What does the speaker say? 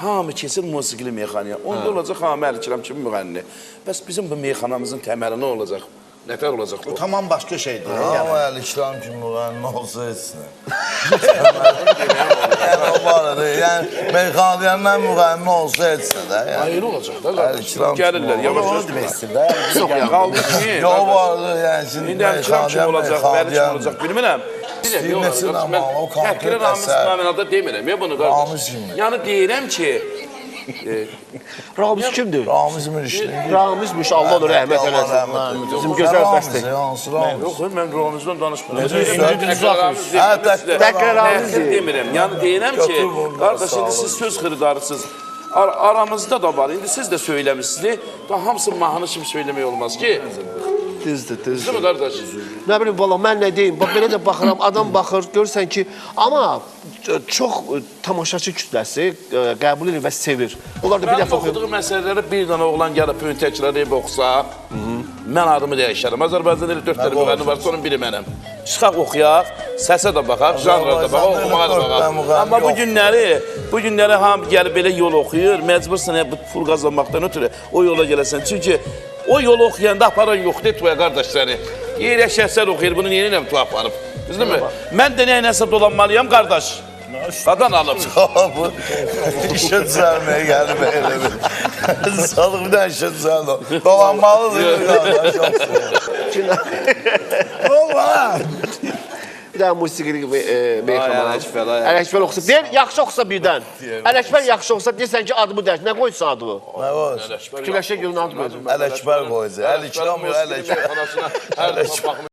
hamı keçir musiqili meyxanaya. Onda olacaq hamı Əlikiram kimi müğənni. Bəs bizim bu meyxanamızın təməli nə olacaq? Nətər olacaq bu? Tamam başqa şeydir. Ama Əlikiram kimi müğənni olsa etsin. Yəni o barədə, yəni meyxaniyəndən müğənni olsa etsin də. Ayrı olacaq da qardaş. Əlikiram Gəlirlər, yavaş-yavaş. demək istəyir də. Qaldı ki, Yo barədə, yəni şimdi İndi Əlikiram kimi olacaq, Vəli kimi olacaq, bilmirəm. İstəyirməsin amma o konkret təhqirə Ramiz əsər. Məmənada demirəm ya bunu qardaş. Ramiz kimi. Yəni deyirəm ki, Ramiz kimdir? Ramiz Mirişli. Ramizmiş, Allah onu rəhmət eləsin. Bizim gözəl bəstə. Hansı Ramiz? yox, mən Ramizdən danışmıram. Təhqirə Ramiz Təhqir demirəm. Yəni deyirəm ki, qardaş, indi siz söz xiridarısınız. Aramızda da var. İndi siz də söyləmişsiniz. Daha hamısı mahnı kimi söyləmək olmaz ki. Düzdür, düzdür. Değil mi qardaş? Nə bilim, valla mən nə deyim, bax belə də baxıram, adam baxır, görürsən ki, amma çox tamaşaçı kütləsi qəbul edir və sevir. Onlar da bir Mən dəfə oxuyur. oxuduğum məsələləri bir dənə oğlan gəlib təkrar oxusa, mən adımı dəyişərəm. Azərbaycanda elə 4 dənə müğənni var, sonra biri mənəm. Çıxaq oxuyaq, səsə də baxaq, janra da baxaq, oxumağa da baxaq. Amma bu günləri hamı gəlib belə yol oxuyur, məcbursan bu pul qazanmaqdan ötürü o yola gələsən. Çünki o yolu oxuyanda aparan yoxdur tuya qardaş səni. Yerə şəhsər oxuyur, bunu niyə nəm tu aparıb? Düzdür mü? Mən də nəyinəsə dolanmalıyam qardaş. Qadan alıb. Bu işə düzəlməyə gəlib elə bir. Sağlıq bir dənə işə düzəldi. Dolanmalıdır qardaş. Olma. Bir dənə musiqili meyxana. Ələkbər oxusa, deyir, yaxşı oxusa birdən. Ələkbər yaxşı oxusa, deyirsən ki, adımı dəyişdir. Nə qoyursan adımı? Nə var? Fikirləşə görün adı qoyacaq. Əlikbər qoyacaq. Əlikiram yox, Ələkbər. Hər dəfə baxım.